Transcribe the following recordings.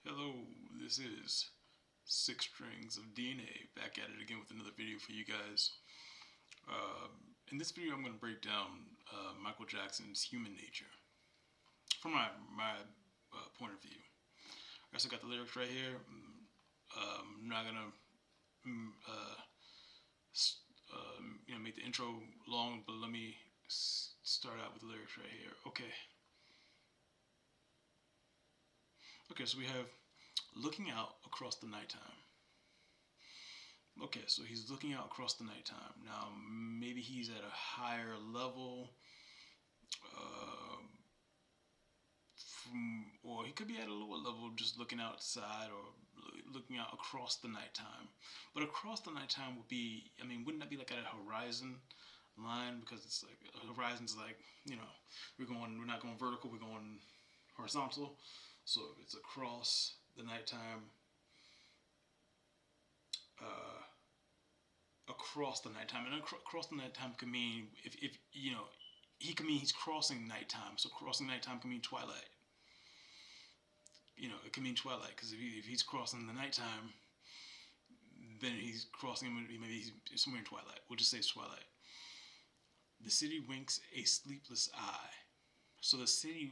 Hello, this is Six Strings of DNA back at it again with another video for you guys. In this video, I'm going to break down Michael Jackson's Human Nature from my point of view. I also got the lyrics right here. I'm not gonna make the intro long, but let me start out with the lyrics right here. Okay, so we have looking out across the nighttime. Okay, so he's looking out across the nighttime. Now, maybe he's at a higher level, uh, or he could be at a lower level, just looking outside or looking out across the nighttime. But across the nighttime would be, I mean, wouldn't that be like at a horizon line? Because it's like a horizon's like, we're not going vertical, we're going horizontal. So if it's across the nighttime, uh, across the nighttime, and across the nighttime can mean if he can mean he's crossing nighttime. So crossing nighttime can mean twilight. It can mean twilight because if he's crossing the nighttime, then he's crossing maybe he's somewhere in twilight. We'll just say it's twilight. The city winks a sleepless eye. So the city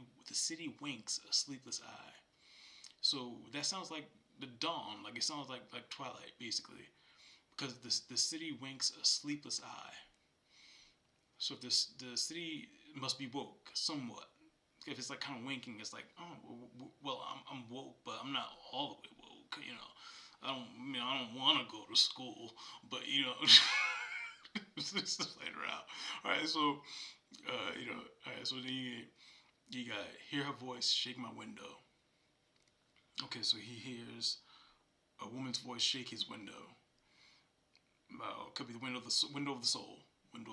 winks a sleepless eye. So that sounds like the dawn. Like it sounds like twilight basically because the city winks a sleepless eye. So if the city must be woke somewhat. If it's like kind of winking, it's like, oh, well, I'm woke, but I'm not all the way woke. I don't want to go to school, but stuff like that. All right, so all right, so then you got hear her voice shake my window. Okay, so he hears a woman's voice shake his window. Could be the window of the soul, window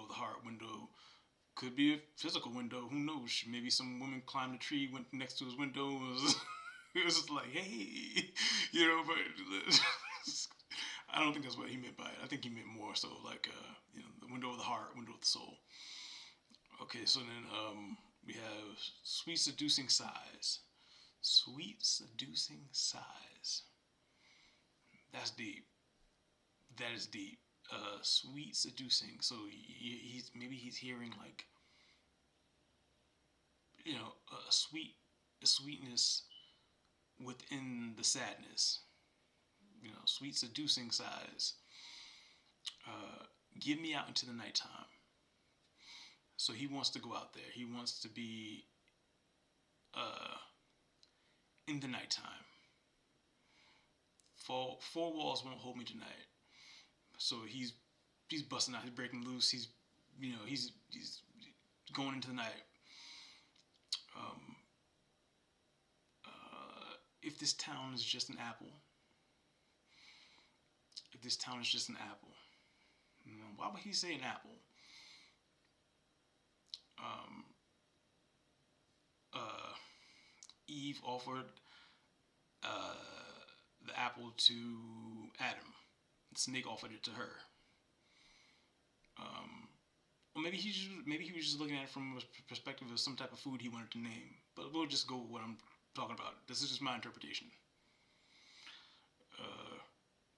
of the heart, window. Could be a physical window. Who knows? Maybe some woman climbed a tree, went next to his window, it was just like, hey, But I don't think that's what he meant by it. I think he meant more so like, the window of the heart, window of the soul. Okay, so then we have sweet seducing sighs. Sweet seducing sighs. That's deep. That is deep. Sweet seducing. So he's hearing like a sweetness within the sadness. Sweet seducing sighs. Give me out into the nighttime. So he wants to go out there. He wants to be uh, in the nighttime. Four walls won't hold me tonight. So he's busting out. He's breaking loose. He's going into the night. Um, if this town is just an apple, if this town is just an apple, why would he say an apple? Um, uh, Eve offered uh, the apple to Adam. The snake offered it to her. Um, or maybe he was just looking at it from a perspective of some type of food he wanted to name. But we'll just go with what I'm talking about. This is just my interpretation. Uh,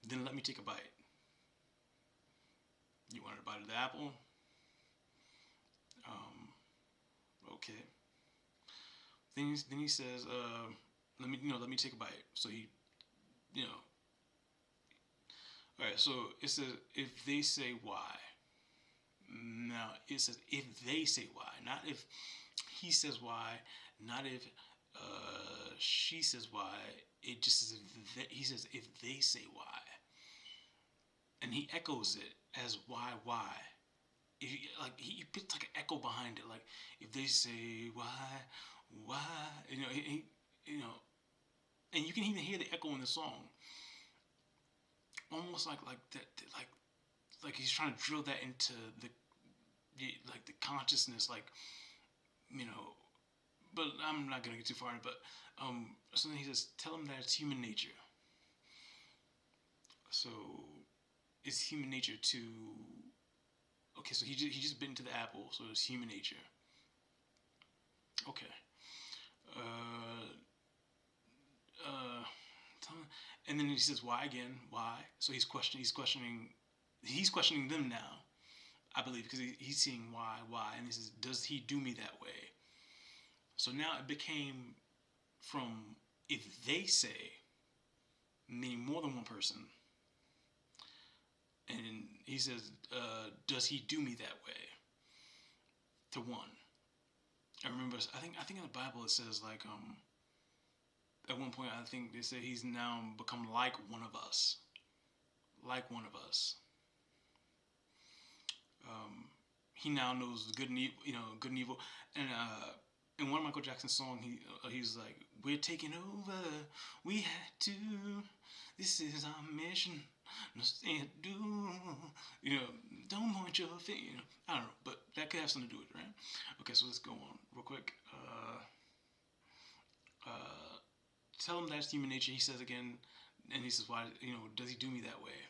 then let me take a bite. You wanted a bite of the apple? Um, okay. Then he says, let me take a bite. So he, you know, all right. So it says if they say why. Now it says if they say why, not if he says why, not if she says why. It just says he says if they say why, and he echoes it as why. If he puts like an echo behind it, like if they say why, and you can even hear the echo in the song, almost like that, like he's trying to drill that into the consciousness, like you know. But I'm not gonna get too far in it. But so then he says, tell him that it's human nature. So it's human nature to. Okay, so he just bit into the apple, so it's human nature. Okay. Uh, And then he says, "Why again? Why?" So he's questioning them now. I believe because he's seeing why, and he says, "Does he do me that way?" So now it became from if they say, meaning more than one person, and he says, "Does he do me that way?" To one, I remember. I think in the Bible it says like at one point I think they say he's now become like one of us, like one of us. Um, he now knows good and evil, good and evil. And in one of Michael Jackson's song, he's like, "We're taking over. We had to. This is our mission. Nothing to do. Don't point your finger." I don't know, but that could have something to do with it, right? Okay, so let's go on real quick. Uh, Tell him that's human nature. He says again, and he says, "Why? Does he do me that way?"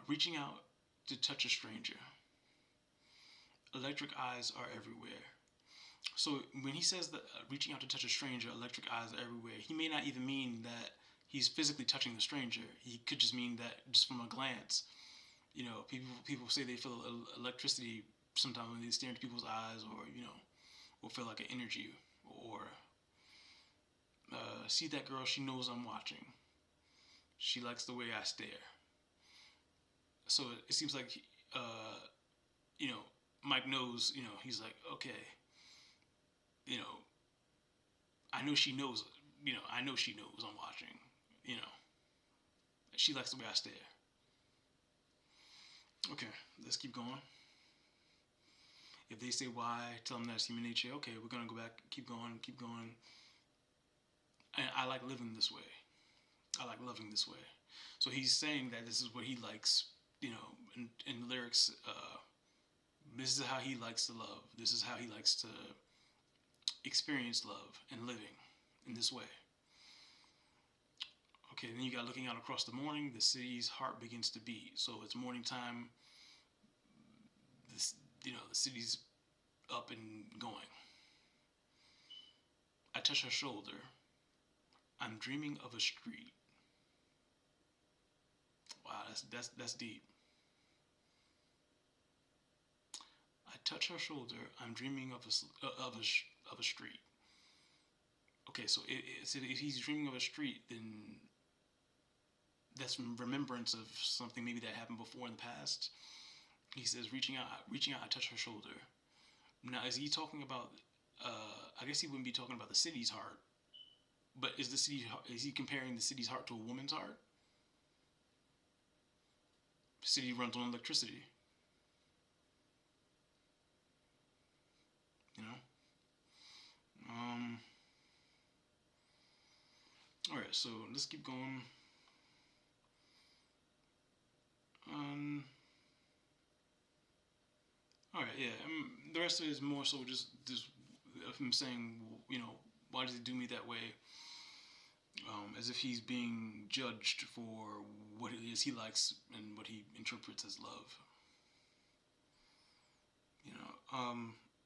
Reaching out to touch a stranger. Electric eyes are everywhere. So when he says that reaching out to touch a stranger, electric eyes are everywhere, he may not even mean that he's physically touching the stranger. He could just mean that just from a glance. People say they feel electricity sometimes when they stare into people's eyes, or feel like an energy, or see that girl. She knows I'm watching. She likes the way I stare. So it seems like, uh, you know, Mike knows. He's like, okay, you know, I know she knows. I know she knows I'm watching. You know, she likes the way I stare. Okay, let's keep going. If they say why, tell them that's human nature. Okay, we're gonna go back, keep going, keep going. And I like living this way. I like loving this way. So he's saying that this is what he likes. In the lyrics, this is how he likes to love. This is how he likes to experience love and living in this way. Okay, then you got looking out across the morning, the city's heart begins to beat. So it's morning time. This, the city's up and going. I touch her shoulder. I'm dreaming of a street. Wow, that's deep. I touch her shoulder. I'm dreaming of a street. Okay, so if he's dreaming of a street, then that's remembrance of something maybe that happened before in the past. He says, reaching out, I touch her shoulder. Now, is he talking about? I guess he wouldn't be talking about the city's heart, but is he comparing the city's heart to a woman's heart? The city runs on electricity. You know. All right, so let's keep going. Um. All right, yeah. The rest of it is more so just of him saying, why does he do me that way? As if he's being judged for what it is he likes and what he interprets as love.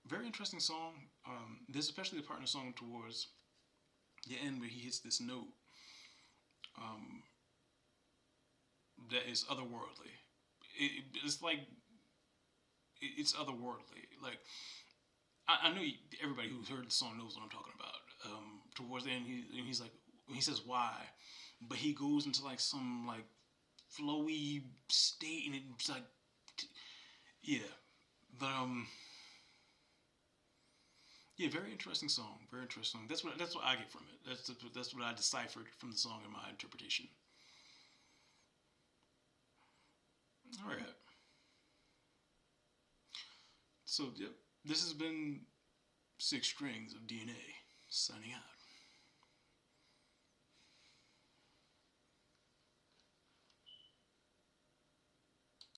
Very interesting song. There's especially the part in the song towards the end where he hits this note um, that is otherworldly. It's like it's otherworldly. Like I know everybody who's heard the song knows what I'm talking about. Towards the end, he's like, he says why, but he goes into like some like flowy state, and it's like, yeah, but yeah, very interesting song. Very interesting. That's what I get from it. That's what I deciphered from the song in my interpretation. All right. So yep, this has been Six Strings of DNA signing out.